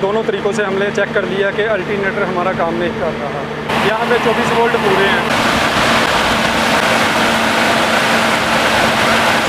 दोनों तरीक़ों से हमने चेक कर लिया कि अल्टरनेटर हमारा काम नहीं कर रहा। यहाँ पे 24 वोल्ट पूरे हैं।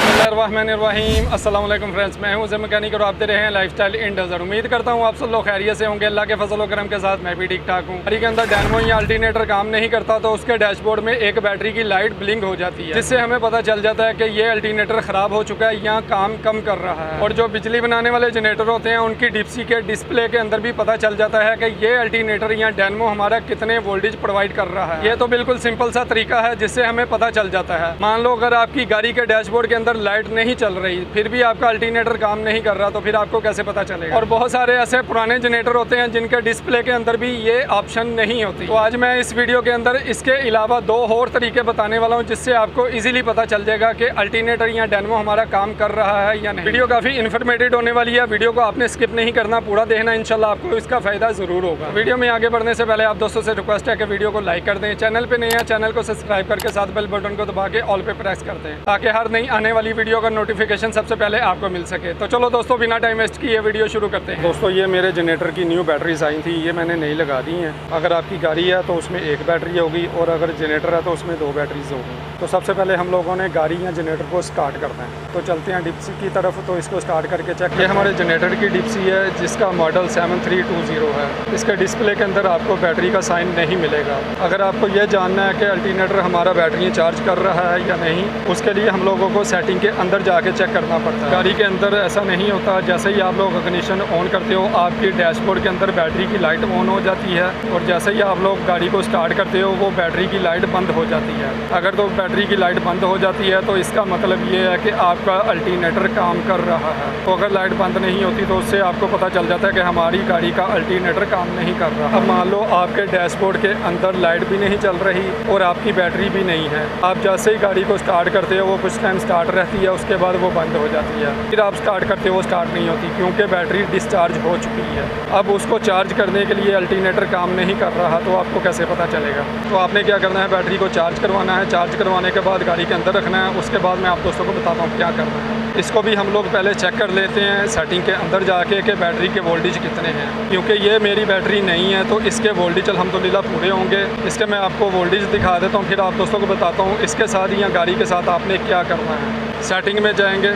बिस्मिल्लाहिर्रहमानिर्रहीम। अस्सलाम वालेकुम फ्रेंड्स, मैं हूं ज़ैद मैकेनिक और आप देख रहे हैं लाइफस्टाइल इन डेज़र्ट। उम्मीद करता हूं आप सब लोग खैरियत से होंगे। अल्लाह के फजल व करम के साथ मैं भी ठीक ठाक हूं। गाड़ी के अंदर डायनमो या अल्टरनेटर काम नहीं करता तो उसके डैशबोर्ड में एक बैटरी की लाइट ब्लिंक हो जाती है, जिससे हमें पता चल जाता है कि ये अल्टरनेटर ख़राब हो चुका है या काम कम कर रहा है। और जो बिजली बनाने वाले जनरेटर होते हैं उनकी डिप्सी के डिस्प्ले के अंदर भी पता चल जाता है कि ये अल्टरनेटर या डायनमो हमारा कितने वोल्टेज प्रोवाइड कर रहा है। ये तो बिल्कुल सिंपल सा तरीका है जिससे हमें पता चल जाता है। मान लो अगर आपकी गाड़ी के डैशबोर्ड के अंदर लाइट नहीं चल रही, फिर भी आपका अल्टरनेटर काम नहीं कर रहा, तो फिर आपको कैसे पता चलेगा। और बहुत सारे ऐसे पुराने जनरेटर होते हैं जिनके डिस्प्ले के अंदर भी ये ऑप्शन नहीं होती। तो आज मैं इस वीडियो के अंदर इसके अलावा दो और तरीके बताने वाला हूँ जिससे आपको इजीली पता चल जाएगा कि अल्टरनेटर या डायनमो हमारा काम कर रहा है या नहीं। वीडियो काफ़ी इन्फॉर्मेटिव होने वाली है। वीडियो को आपने स्किप नहीं करना, पूरा देखना, इंशाल्लाह आपको इसका फ़ायदा ज़रूर होगा। वीडियो में आगे बढ़ने से पहले आप दोस्तों से रिक्वेस्ट है कि वीडियो को लाइक कर दें, चैनल पर नए हैं चैनल को सब्सक्राइब करके साथ बेल बटन को दबा के ऑल पे प्रेस कर दें, ताकि हर नई आने वाली वीडियो का नोटिफिकेशन सबसे पहले आपको मिल सके। तो चलो दोस्तों, बिना टाइम वेस्ट किए वीडियो शुरू करते हैं। दोस्तों, ये मेरे जनरेटर की न्यू बैटरीज आई थी, ये मैंने नई लगा दी हैं। अगर आपकी गाड़ी है तो उसमें एक बैटरी होगी और अगर जनरेटर है तो उसमें दो बैटरीज होगी। तो सबसे पहले हम लोगों ने गाड़ी या जनरेटर को स्टार्ट करना है। तो चलते हैं डिप्सी की तरफ, तो इसको स्टार्ट करके चेक। ये हमारे जनरेटर की डिप्सी है जिसका मॉडल 7320 है। इसके डिस्प्ले के अंदर आपको बैटरी का साइन नहीं मिलेगा। अगर आपको यह जानना है कि अल्टरनेटर हमारा बैटरी चार्ज कर रहा है या नहीं, उसके लिए हम लोगों को सेटिंग के अंदर जाके चेक करना पड़ता है। गाड़ी के अंदर ऐसा नहीं होता, जैसे ही आप लोग इग्निशन ऑन करते हो आपकी डैशबोर्ड के अंदर बैटरी की लाइट ऑन हो जाती है, और जैसे ही आप लोग गाड़ी को स्टार्ट करते हो वो बैटरी की लाइट बंद हो जाती है। अगर तो बैटरी की लाइट बंद हो जाती है तो इसका मतलब ये है कि आपका अल्टरनेटर काम कर रहा है। तो अगर लाइट बंद नहीं होती तो उससे आपको पता चल जाता है कि हमारी गाड़ी का अल्टरनेटर काम नहीं कर रहा। अब मान लो आपके डैशबोर्ड के अंदर लाइट भी नहीं चल रही और आपकी बैटरी भी नहीं है। आप जैसे ही गाड़ी को स्टार्ट करते हो वो कुछ टाइम स्टार्ट रहती है, उसके बाद वो बंद हो जाती है। फिर आप स्टार्ट करते हो वो स्टार्ट नहीं होती क्योंकि बैटरी डिस्चार्ज हो चुकी है। अब उसको चार्ज करने के लिए अल्टरनेटर काम नहीं कर रहा, तो आपको कैसे पता चलेगा। तो आपने क्या करना है, बैटरी को चार्ज करवाना है। चार्ज करवाने के बाद गाड़ी के अंदर रखना है। उसके बाद मैं आप दोस्तों को बताता हूँ क्या करना है। इसको भी हम लोग पहले चेक कर लेते हैं सेटिंग के अंदर जाके कि बैटरी के वोल्टेज कितने हैं, क्योंकि ये मेरी बैटरी नहीं है तो इसके वोल्टेज अल्हम्दुलिल्लाह पूरे होंगे। इसके मैं आपको वोल्टेज दिखा देता हूँ, फिर आप दोस्तों को बताता हूँ इसके साथ या गाड़ी के साथ आपने क्या करना है। सेटिंग में जाएंगे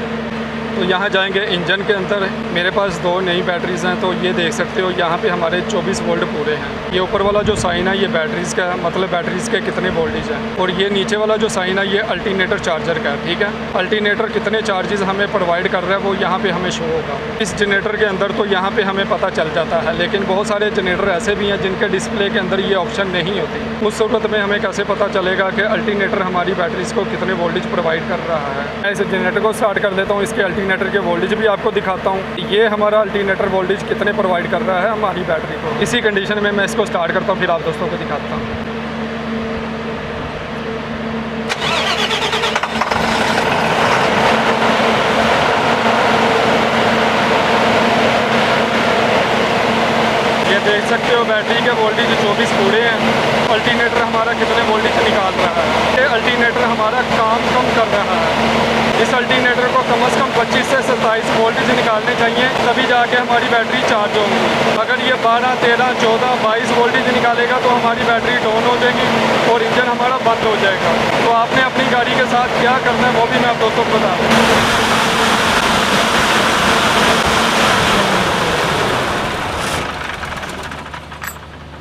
तो यहाँ जाएंगे इंजन के अंदर। मेरे पास दो नई बैटरीज़ हैं, तो ये देख सकते हो यहाँ पे हमारे 24 वोल्ट पूरे हैं। ये ऊपर वाला जो साइन है ये बैटरीज़ का है, मतलब बैटरीज़ के कितने वोल्टेज हैं। और ये नीचे वाला जो साइन है ये अल्टरनेटर चार्जर का है, ठीक है। अल्टरनेटर कितने चार्जेस हमें प्रोवाइड कर रहा है वो यहाँ पे हमें शो होगा इस जनरेटर के अंदर, तो यहाँ पे हमें पता चल जाता है। लेकिन बहुत सारे जनरेटर ऐसे भी हैं जिनके डिस्प्ले के अंदर ये ऑप्शन नहीं होती। उस सूरत में हमें कैसे पता चलेगा कि अल्टरनेटर हमारी बैटरीज़ को कितने वोल्टेज प्रोवाइड कर रहा है। मैं इस जनरेटर को स्टार्ट कर देता हूँ, इसके अल्टरनेटर के वोल्टेज भी आपको दिखाता हूँ। ये हमारा अल्टरनेटर वोल्टेज कितने प्रोवाइड कर रहा है हमारी बैटरी को। इसी कंडीशन में मैं इसको स्टार्ट करता हूँ, फिर आप दोस्तों को दिखाता हूँ। ये देख सकते हो बैटरी के वोल्टेज 24 पूरे हैं। अल्टरनेटर हमारा कितने वोल्टेज निकाल रहा है। ये अल्टरनेटर हमारा काम कम कर रहा है। इस अल्टरनेटर को कम से कम 25 से 27 वोल्टेज निकालने चाहिए, तभी जाके हमारी बैटरी चार्ज होगी। अगर ये 12, 13, 14, 22 वोल्टेज निकालेगा तो हमारी बैटरी डाउन हो जाएगी और इंजन हमारा बंद हो जाएगा। तो आपने अपनी गाड़ी के साथ क्या करना है वो भी मैं आप दोस्तों को बता दूँ।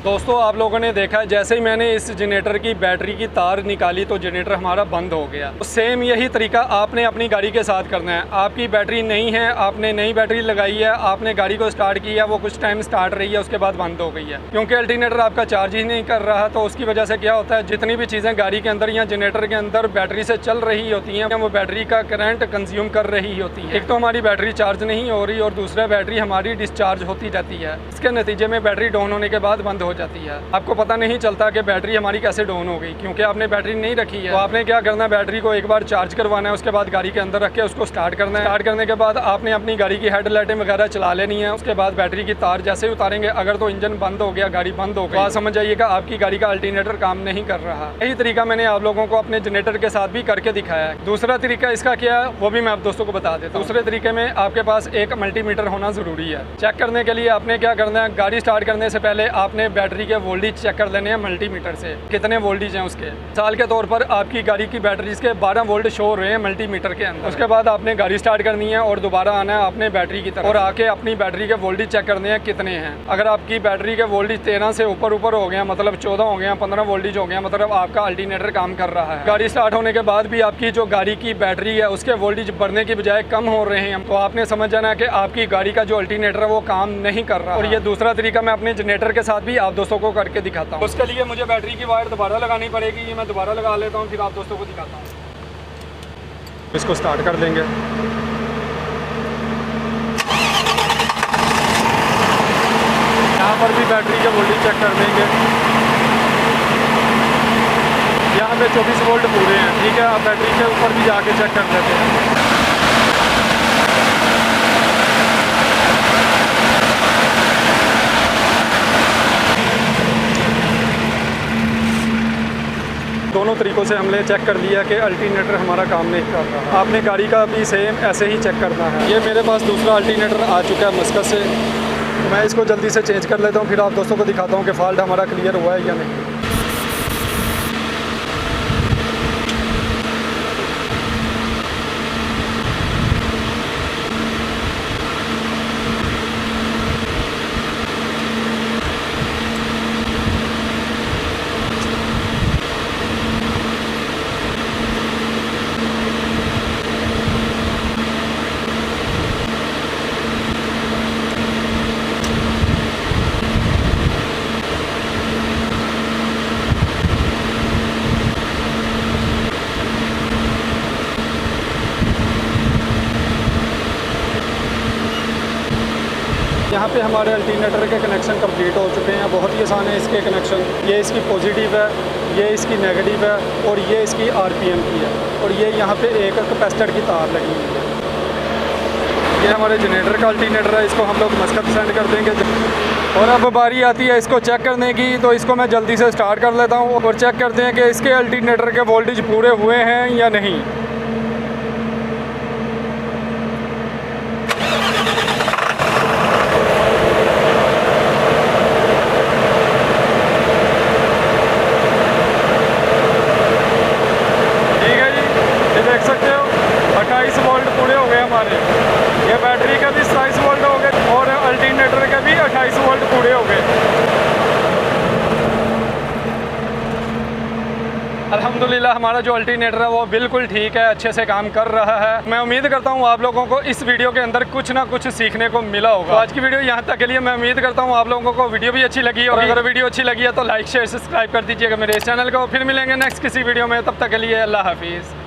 दोस्तों, आप लोगों ने देखा जैसे ही मैंने इस जनरेटर की बैटरी की तार निकाली तो जनरेटर हमारा बंद हो गया। तो सेम यही तरीका आपने अपनी गाड़ी के साथ करना है। आपकी बैटरी नहीं है, आपने नई बैटरी लगाई है, आपने गाड़ी को स्टार्ट किया, वो कुछ टाइम स्टार्ट रही है, उसके बाद बंद हो गई है क्योंकि अल्टरनेटर आपका चार्ज ही नहीं कर रहा। तो उसकी वजह से क्या होता है, जितनी भी चीज़ें गाड़ी के अंदर या जनरेटर के अंदर बैटरी से चल रही होती हैं वो बैटरी का करंट कंज्यूम कर रही होती है। एक तो हमारी बैटरी चार्ज नहीं हो रही और दूसरा बैटरी हमारी डिस्चार्ज होती जाती है। इसके नतीजे में बैटरी डाउन होने के बाद बंद हो जाती है। आपको पता नहीं चलता कि बैटरी हमारी कैसे डाउन हो गई, क्योंकि आपने बैटरी नहीं रखी है। तो आपने क्या करना है, बैटरी को एक बार चार्ज करवाना है, उसके बाद गाड़ी के अंदर रख के उसको स्टार्ट करना है। स्टार्ट करने के बाद आपने अपनी गाड़ी की हेडलाइटें वगैरह चला लेनी है। उसके बाद बैटरी की तार जैसे ही उतारेंगे, अगर तो इंजन बंद हो गया, गाड़ी बंद हो गई, तो समझ जाइएगा आपकी गाड़ी का अल्टरनेटर काम नहीं कर रहा। यही तरीका मैंने आप लोगों को अपने जनरेटर के साथ भी करके दिखाया है। दूसरा तरीका इसका क्या है वो भी मैं आप दोस्तों को बता देता हूँ। दूसरे तरीके में आपके पास एक मल्टीमीटर होना ज़रूरी है। चेक करने के लिए आपने क्या करना है, गाड़ी स्टार्ट करने से पहले आपने बैटरी के वोल्टेज चेक कर लेने हैं मल्टीमीटर से, कितने वोल्टेज हैं उसके। मिसाल के तौर पर आपकी गाड़ी की बैटरीज के 12 वोल्ट शो हो रहे हैं मल्टीमीटर के अंदर। उसके बाद आपने गाड़ी स्टार्ट करनी है और दोबारा आना है अपने बैटरी की तरफ और आके अपनी बैटरी के वोल्टेज चेक करने हैं कितने हैं। अगर आपकी बैटरी के वोल्टेज 13 से ऊपर हो गया, मतलब 14 हो गया, 15 वोल्टेज हो गया, मतलब आपका अल्टरनेटर काम कर रहा है। गाड़ी स्टार्ट होने के बाद भी आपकी जो गाड़ी की बैटरी है उसके वोल्टेज बढ़ने की बजाय कम हो रहे हैं, तो आपने समझ जाना है कि आपकी गाड़ी का जो अल्टरनेटर है वो काम नहीं कर रहा। और ये दूसरा तरीका मैं अपने जनरेटर के साथ भी आप दोस्तों को करके दिखाता हूँ। उसके लिए मुझे बैटरी की वायर दोबारा लगानी पड़ेगी। ये मैं दोबारा लगा लेता हूँ, फिर आप दोस्तों को दिखाता हूँ। इसको स्टार्ट कर देंगे। यहाँ पर भी बैटरी के वोल्टेज चेक कर देंगे। यहाँ पे 24 वोल्ट पूरे हैं, ठीक है। आप बैटरी के ऊपर भी जाके चेक कर लेते हैं। दोनों तरीक़ों से हमने चेक कर लिया कि अल्टरनेटर हमारा काम नहीं कर रहा। आपने गाड़ी का भी सेम ऐसे ही चेक करना है। ये मेरे पास दूसरा अल्टरनेटर आ चुका है मस्कत से, तो मैं इसको जल्दी से चेंज कर लेता हूँ, फिर आप दोस्तों को दिखाता हूँ कि फॉल्ट हमारा क्लियर हुआ है या नहीं। यहाँ पे हमारे अल्टरनेटर के कनेक्शन कंप्लीट हो चुके हैं। बहुत ही आसान है इसके कनेक्शन। ये इसकी पॉजिटिव है, ये इसकी नेगेटिव है और ये इसकी आरपीएम की है, और ये यहाँ पे एक कैपेसिटर की तार लगी हुई है। ये हमारे जनरेटर का अल्टरनेटर है, इसको हम लोग मस्कत सेंड कर देंगे। और अब बारी आती है इसको चेक करने की, तो इसको मैं जल्दी से स्टार्ट कर लेता हूँ और चेक करते हैं कि इसके अल्टरनेटर के वोल्टेज पूरे हुए हैं या नहीं। देख सकते हो 28 वोल्ट पूरे हो गए हमारे। ये बैटरी के भी 27 वोल्ट हो गए और अल्टरनेटर के भी 28 वोल्ट पूरे हो गए। अल्हम्दुलिल्लाह हमारा जो अल्टरनेटर है वो बिल्कुल ठीक है, अच्छे से काम कर रहा है। मैं उम्मीद करता हूँ आप लोगों को इस वीडियो के अंदर कुछ ना कुछ सीखने को मिला होगा। तो आज की वीडियो यहाँ तक के लिए मैं उम्मीद करता हूँ आप लोगों को वीडियो भी अच्छी लगी, और अगर वीडियो अच्छी लगी है तो लाइक शेयर सब्सक्राइब कर दीजिएगा मेरे इस चैनल को। फिर मिलेंगे नेक्स्ट किसी वीडियो में, तब तक के लिए अल्लाह हाफिज़।